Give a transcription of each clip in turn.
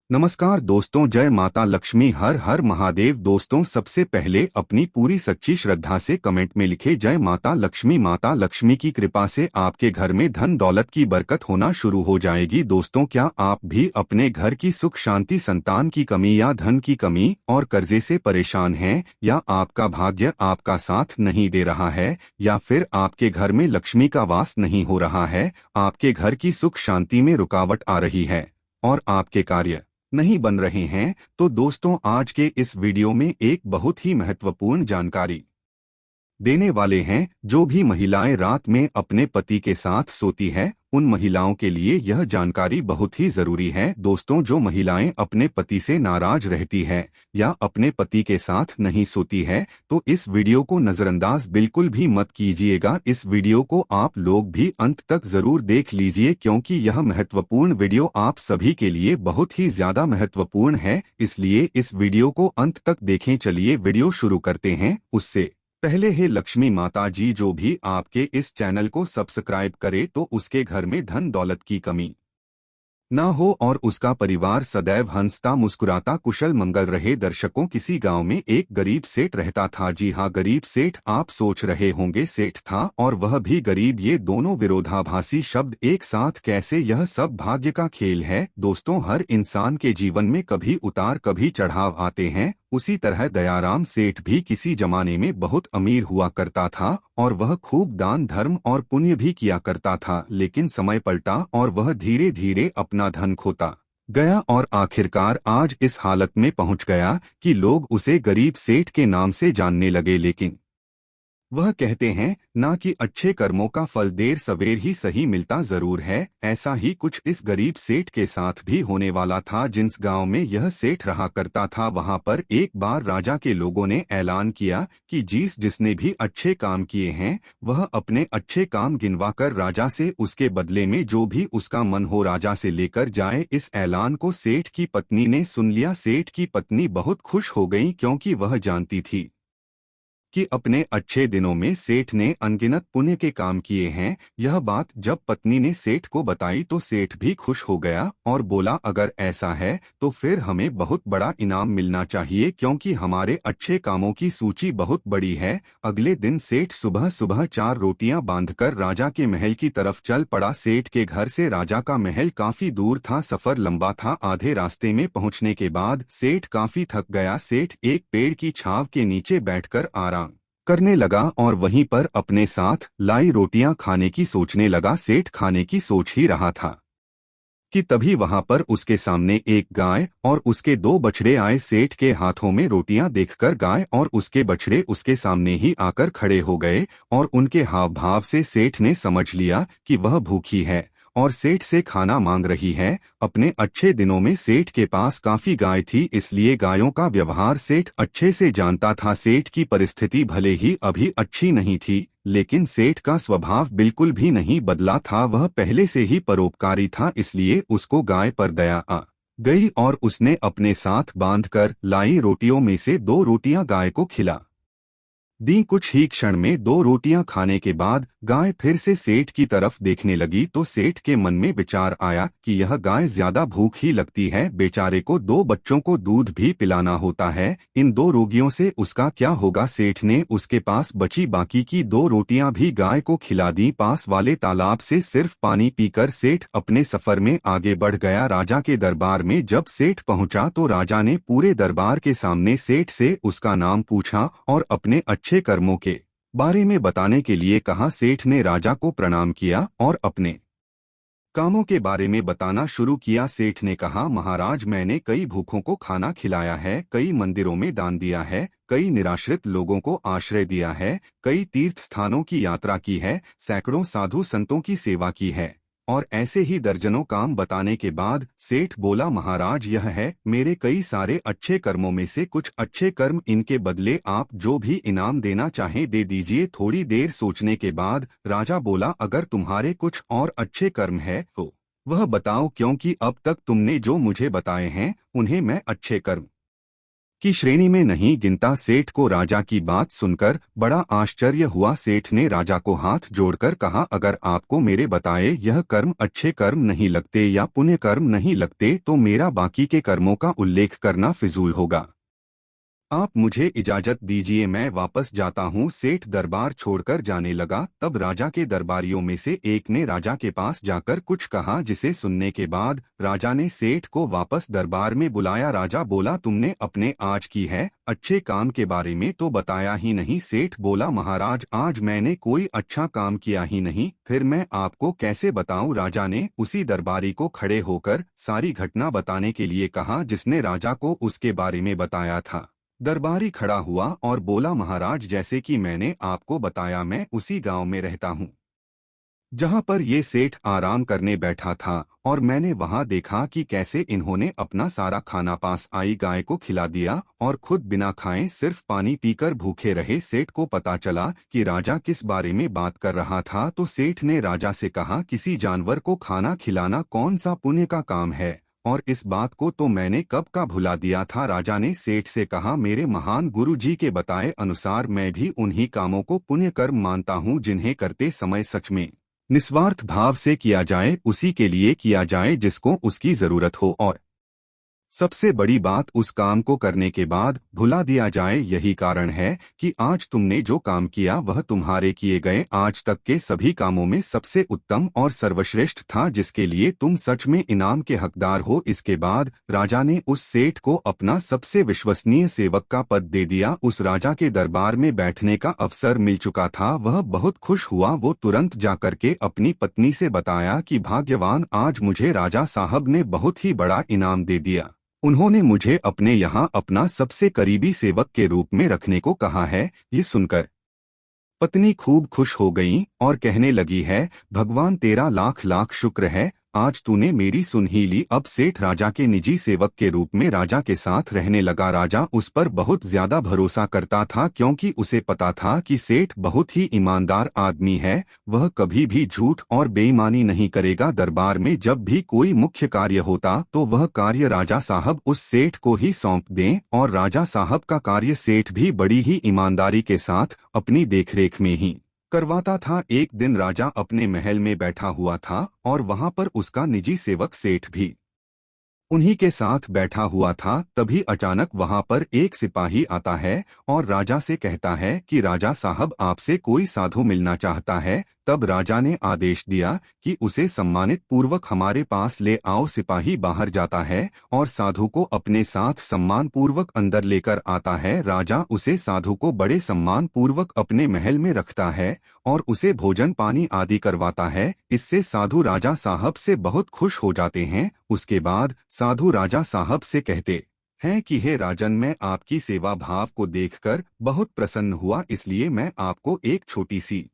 नमस्कार दोस्तों, जय माता लक्ष्मी, हर हर महादेव। दोस्तों, सबसे पहले अपनी पूरी सच्ची श्रद्धा से कमेंट में लिखे जय माता लक्ष्मी। माता लक्ष्मी की कृपा से आपके घर में धन दौलत की बरकत होना शुरू हो जाएगी। दोस्तों, क्या आप भी अपने घर की सुख शांति, संतान की कमी या धन की कमी और कर्जे से परेशान हैं, या आपका भाग्य आपका साथ नहीं दे रहा है, या फिर आपके घर में लक्ष्मी का वास नहीं हो रहा है, आपके घर की सुख शांति में रुकावट आ रही है और आपके कार्य नहीं बन रहे हैं, तो दोस्तों आज के इस वीडियो में एक बहुत ही महत्वपूर्ण जानकारी देने वाले हैं। जो भी महिलाएं रात में अपने पति के साथ सोती है, उन महिलाओं के लिए यह जानकारी बहुत ही जरूरी है। दोस्तों, जो महिलाएं अपने पति से नाराज रहती है या अपने पति के साथ नहीं सोती है, तो इस वीडियो को नजरअंदाज बिल्कुल भी मत कीजिएगा। इस वीडियो को आप लोग भी अंत तक जरूर देख लीजिए, क्योंकि यह महत्वपूर्ण वीडियो आप सभी के लिए बहुत ही ज्यादा महत्वपूर्ण है, इसलिए इस वीडियो को अंत तक देखें। चलिए वीडियो शुरू करते हैं। उससे पहले हे लक्ष्मी माता जी, जो भी आपके इस चैनल को सब्सक्राइब करे तो उसके घर में धन दौलत की कमी ना हो और उसका परिवार सदैव हंसता मुस्कुराता कुशल मंगल रहे। दर्शकों, किसी गांव में एक गरीब सेठ रहता था। जी हाँ, गरीब सेठ। आप सोच रहे होंगे सेठ था और वह भी गरीब, ये दोनों विरोधाभासी शब्द एक साथ कैसे? यह सब भाग्य का खेल है। दोस्तों, हर इंसान के जीवन में कभी उतार कभी चढ़ाव आते हैं। उसी तरह दयाराम सेठ भी किसी जमाने में बहुत अमीर हुआ करता था और वह खूब दान धर्म और पुण्य भी किया करता था, लेकिन समय पलटा और वह धीरे धीरे अपना धन खोता गया और आखिरकार आज इस हालत में पहुंच गया कि लोग उसे गरीब सेठ के नाम से जानने लगे। लेकिन वह कहते हैं ना कि अच्छे कर्मों का फल देर सवेर ही सही मिलता जरूर है। ऐसा ही कुछ इस गरीब सेठ के साथ भी होने वाला था। जिस गांव में यह सेठ रहा करता था, वहां पर एक बार राजा के लोगों ने ऐलान किया कि जिसने भी अच्छे काम किए हैं, वह अपने अच्छे काम गिनवाकर राजा से उसके बदले में जो भी उसका मन हो राजा से लेकर जाए। इस ऐलान को सेठ की पत्नी ने सुन लिया। सेठ की पत्नी बहुत खुश हो गई, क्योंकि वह जानती थी कि अपने अच्छे दिनों में सेठ ने अनगिनत पुण्य के काम किए हैं। यह बात जब पत्नी ने सेठ को बताई तो सेठ भी खुश हो गया और बोला, अगर ऐसा है तो फिर हमें बहुत बड़ा इनाम मिलना चाहिए, क्योंकि हमारे अच्छे कामों की सूची बहुत बड़ी है। अगले दिन सेठ सुबह सुबह 4 रोटियां बांधकर राजा के महल की तरफ चल पड़ा। सेठ के घर से राजा का महल काफी दूर था, सफर लंबा था। आधे रास्ते में पहुंचने के बाद सेठ काफी थक गया। सेठ एक पेड़ की छांव के नीचे बैठकर आराम करने लगा और वहीं पर अपने साथ लाई रोटियां खाने की सोचने लगा। सेठ खाने की सोच ही रहा था कि तभी वहां पर उसके सामने एक गाय और उसके 2 बछड़े आए। सेठ के हाथों में रोटियां देखकर गाय और उसके बछड़े उसके सामने ही आकर खड़े हो गए और उनके हाव भाव से सेठ ने समझ लिया कि वह भूखी है और सेठ से खाना मांग रही है। अपने अच्छे दिनों में सेठ के पास काफी गाय थी, इसलिए गायों का व्यवहार सेठ अच्छे से जानता था। सेठ की परिस्थिति भले ही अभी अच्छी नहीं थी, लेकिन सेठ का स्वभाव बिल्कुल भी नहीं बदला था। वह पहले से ही परोपकारी था, इसलिए उसको गाय पर दया आ गई और उसने अपने साथ बांधकर लाई रोटियों में से 2 रोटियां गाय को खिला दी। कुछ ही क्षण में 2 रोटियां खाने के बाद गाय फिर से सेठ की तरफ देखने लगी, तो सेठ के मन में विचार आया कि यह गाय ज्यादा भूख ही लगती है, बेचारे को 2 बच्चों को दूध भी पिलाना होता है, इन 2 रोगियों से उसका क्या होगा। सेठ ने उसके पास बची बाकी की 2 रोटियां भी गाय को खिला दी। पास वाले तालाब से सिर्फ पानी पीकर सेठ अपने सफर में आगे बढ़ गया। राजा के दरबार में जब सेठ पहुंचा तो राजा ने पूरे दरबार के सामने सेठ से उसका नाम पूछा और अपने अच्छे कर्मों के बारे में बताने के लिए कहा। सेठ ने राजा को प्रणाम किया और अपने कामों के बारे में बताना शुरू किया। सेठ ने कहा, महाराज, मैंने कई भूखों को खाना खिलाया है, कई मंदिरों में दान दिया है, कई निराश्रित लोगों को आश्रय दिया है, कई तीर्थ स्थानों की यात्रा की है, सैकड़ों साधु संतों की सेवा की है। और ऐसे ही दर्जनों काम बताने के बाद सेठ बोला, महाराज, यह है मेरे कई सारे अच्छे कर्मों में से कुछ अच्छे कर्म, इनके बदले आप जो भी इनाम देना चाहें दे दीजिए। थोड़ी देर सोचने के बाद राजा बोला, अगर तुम्हारे कुछ और अच्छे कर्म है तो वह बताओ, क्योंकि अब तक तुमने जो मुझे बताए हैं उन्हें मैं अच्छे कर्म की श्रेणी में नहीं गिनता। सेठ को राजा की बात सुनकर बड़ा आश्चर्य हुआ। सेठ ने राजा को हाथ जोड़कर कहा, अगर आपको मेरे बताए यह कर्म अच्छे कर्म नहीं लगते या पुण्य कर्म नहीं लगते तो मेरा बाकी के कर्मों का उल्लेख करना फिजूल होगा। आप मुझे इजाजत दीजिए, मैं वापस जाता हूँ। सेठ दरबार छोड़कर जाने लगा। तब राजा के दरबारियों में से एक ने राजा के पास जाकर कुछ कहा, जिसे सुनने के बाद राजा ने सेठ को वापस दरबार में बुलाया। राजा बोला, तुमने अपने आज की है अच्छे काम के बारे में तो बताया ही नहीं। सेठ बोला, महाराज आज मैंने कोई अच्छा काम किया ही नहीं, फिर मैं आपको कैसे बताऊं। राजा ने उसी दरबारी को खड़े होकर सारी घटना बताने के लिए कहा जिसने राजा को उसके बारे में बताया था। दरबारी खड़ा हुआ और बोला, महाराज जैसे कि मैंने आपको बताया मैं उसी गांव में रहता हूं जहां पर ये सेठ आराम करने बैठा था, और मैंने वहां देखा कि कैसे इन्होंने अपना सारा खाना पास आई गाय को खिला दिया और खुद बिना खाए सिर्फ पानी पीकर भूखे रहे। सेठ को पता चला कि राजा किस बारे में बात कर रहा था, तो सेठ ने राजा से कहा, किसी जानवर को खाना खिलाना कौन सा पुण्य का काम है, और इस बात को तो मैंने कब का भुला दिया था। राजा ने सेठ से कहा, मेरे महान गुरु जी के बताए अनुसार मैं भी उन्हीं कामों को पुण्य कर्म मानता हूँ जिन्हें करते समय सच में निस्वार्थ भाव से किया जाए, उसी के लिए किया जाए जिसको उसकी जरूरत हो, और सबसे बड़ी बात उस काम को करने के बाद भुला दिया जाए। यही कारण है कि आज तुमने जो काम किया वह तुम्हारे किए गए आज तक के सभी कामों में सबसे उत्तम और सर्वश्रेष्ठ था, जिसके लिए तुम सच में इनाम के हकदार हो। इसके बाद राजा ने उस सेठ को अपना सबसे विश्वसनीय सेवक का पद दे दिया। उस राजा के दरबार में बैठने का अवसर मिल चुका था, वह बहुत खुश हुआ। वो तुरंत जाकर के अपनी पत्नी से बताया कि भाग्यवान, आज मुझे राजा साहब ने बहुत ही बड़ा इनाम दे दिया। उन्होंने मुझे अपने यहाँ अपना सबसे करीबी सेवक के रूप में रखने को कहा है। ये सुनकर पत्नी खूब खुश हो गई और कहने लगी है, भगवान तेरा लाख लाख शुक्र है, आज तूने मेरी सुन ही ली। अब सेठ राजा के निजी सेवक के रूप में राजा के साथ रहने लगा। राजा उस पर बहुत ज्यादा भरोसा करता था, क्योंकि उसे पता था कि सेठ बहुत ही ईमानदार आदमी है, वह कभी भी झूठ और बेईमानी नहीं करेगा। दरबार में जब भी कोई मुख्य कार्य होता तो वह कार्य राजा साहब उस सेठ को ही सौंप दें, और राजा साहब का कार्य सेठ भी बड़ी ही ईमानदारी के साथ अपनी देखरेख में ही करवाता था। एक दिन राजा अपने महल में बैठा हुआ था और वहां पर उसका निजी सेवक सेठ भी उन्हीं के साथ बैठा हुआ था। तभी अचानक वहां पर एक सिपाही आता है और राजा से कहता है कि राजा साहब आपसे कोई साधु मिलना चाहता है। तब राजा ने आदेश दिया कि उसे सम्मानित पूर्वक हमारे पास ले आओ। सिपाही बाहर जाता है और साधु को अपने साथ सम्मान पूर्वक अंदर लेकर आता है। राजा उसे साधु को बड़े सम्मान पूर्वक अपने महल में रखता है और उसे भोजन पानी आदि करवाता है। इससे साधु राजा साहब से बहुत खुश हो जाते हैं। उसके बाद साधु राजा साहब से कहते हैं कि हे राजन, मैं आपकी सेवा भाव को देखकर बहुत प्रसन्न हुआ, इसलिए मैं आपको एक छोटी सी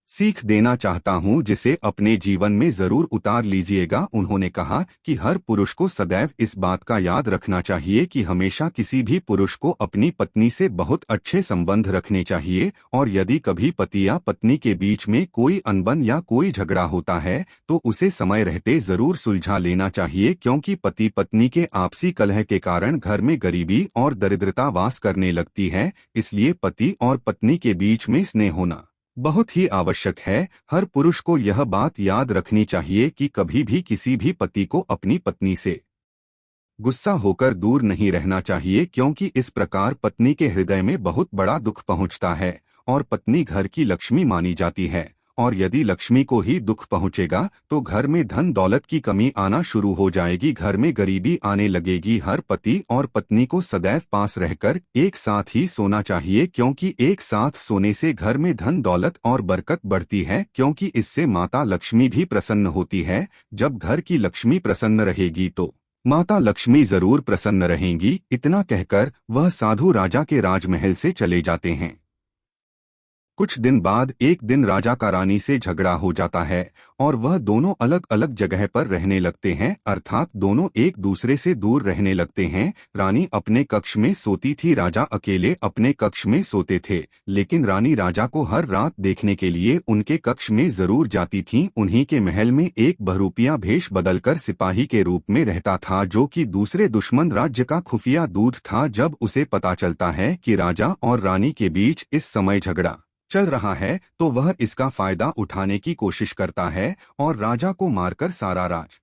सीख देना चाहता हूं जिसे अपने जीवन में जरूर उतार लीजिएगा। उन्होंने कहा कि हर पुरुष को सदैव इस बात का याद रखना चाहिए कि हमेशा किसी भी पुरुष को अपनी पत्नी से बहुत अच्छे संबंध रखने चाहिए, और यदि कभी पति या पत्नी के बीच में कोई अनबन या कोई झगड़ा होता है तो उसे समय रहते जरूर सुलझा लेना चाहिए, क्योंकि पति पत्नी के आपसी कलह के कारण घर में गरीबी और दरिद्रता वास करने लगती है। इसलिए पति और पत्नी के बीच में स्नेह होना बहुत ही आवश्यक है। हर पुरुष को यह बात याद रखनी चाहिए कि कभी भी किसी भी पति को अपनी पत्नी से गुस्सा होकर दूर नहीं रहना चाहिए, क्योंकि इस प्रकार पत्नी के हृदय में बहुत बड़ा दुख पहुंचता है और पत्नी घर की लक्ष्मी मानी जाती है। और यदि लक्ष्मी को ही दुख पहुंचेगा तो घर में धन दौलत की कमी आना शुरू हो जाएगी, घर में गरीबी आने लगेगी। हर पति और पत्नी को सदैव पास रहकर एक साथ ही सोना चाहिए, क्योंकि एक साथ सोने से घर में धन दौलत और बरकत बढ़ती है, क्योंकि इससे माता लक्ष्मी भी प्रसन्न होती है। जब घर की लक्ष्मी प्रसन्न रहेगी तो माता लक्ष्मी जरूर प्रसन्न रहेंगी। इतना कहकर वह साधु राजा के राजमहल से चले जाते हैं। कुछ दिन बाद एक दिन राजा का रानी से झगड़ा हो जाता है और वह दोनों अलग अलग जगह पर रहने लगते हैं, अर्थात दोनों एक दूसरे से दूर रहने लगते हैं। रानी अपने कक्ष में सोती थी, राजा अकेले अपने कक्ष में सोते थे, लेकिन रानी राजा को हर रात देखने के लिए उनके कक्ष में जरूर जाती थी। उन्हीं के महल में एक बहरूपिया भेष बदलकर सिपाही के रूप में रहता था, जो कि दूसरे दुश्मन राज्य का खुफिया दूत था। जब उसे पता चलता है कि राजा और रानी के बीच इस समय झगड़ा चल रहा है, तो वह इसका फायदा उठाने की कोशिश करता है और राजा को मारकर सारा राज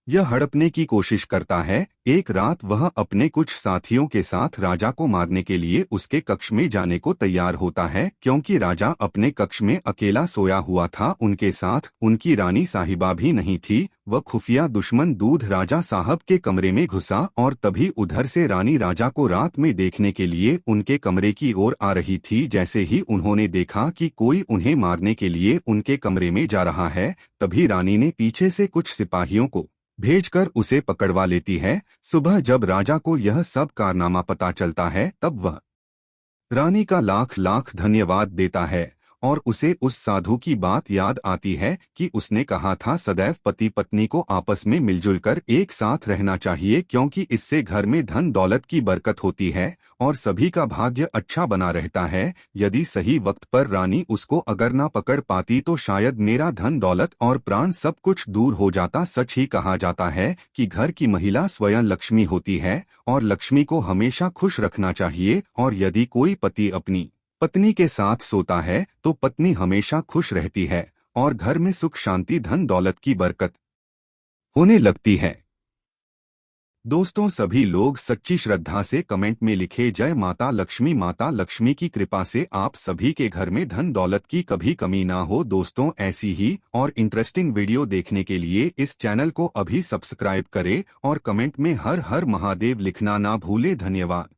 यह हड़पने की कोशिश करता है। एक रात वह अपने कुछ साथियों के साथ राजा को मारने के लिए उसके कक्ष में जाने को तैयार होता है। क्योंकि राजा अपने कक्ष में अकेला सोया हुआ था, उनके साथ उनकी रानी साहिबा भी नहीं थी। वह खुफिया दुश्मन दूध राजा साहब के कमरे में घुसा और तभी उधर से रानी राजा को रात में देखने के लिए उनके कमरे की ओर आ रही थी। जैसे ही उन्होंने देखा कि कोई उन्हें मारने के लिए उनके कमरे में जा रहा है, तभी रानी ने पीछे से कुछ सिपाहियों को भेजकर उसे पकड़वा लेती है। सुबह जब राजा को यह सब कारनामा पता चलता है, तब वह रानी का लाख लाख धन्यवाद देता है और उसे उस साधु की बात याद आती है कि उसने कहा था सदैव पति पत्नी को आपस में मिलजुल कर एक साथ रहना चाहिए, क्योंकि इससे घर में धन दौलत की बरकत होती है और सभी का भाग्य अच्छा बना रहता है। यदि सही वक्त पर रानी उसको अगर ना पकड़ पाती तो शायद मेरा धन दौलत और प्राण सब कुछ दूर हो जाता। सच ही कहा जाता है कि घर की महिला स्वयं लक्ष्मी होती है और लक्ष्मी को हमेशा खुश रखना चाहिए। और यदि कोई पति अपनी पत्नी के साथ सोता है तो पत्नी हमेशा खुश रहती है और घर में सुख शांति धन दौलत की बरकत होने लगती है। दोस्तों, सभी लोग सच्ची श्रद्धा से कमेंट में लिखे जय माता लक्ष्मी। माता लक्ष्मी की कृपा से आप सभी के घर में धन दौलत की कभी कमी ना हो। दोस्तों, ऐसी ही और इंटरेस्टिंग वीडियो देखने के लिए इस चैनल को अभी सब्सक्राइब करें और कमेंट में हर हर महादेव लिखना ना भूले। धन्यवाद।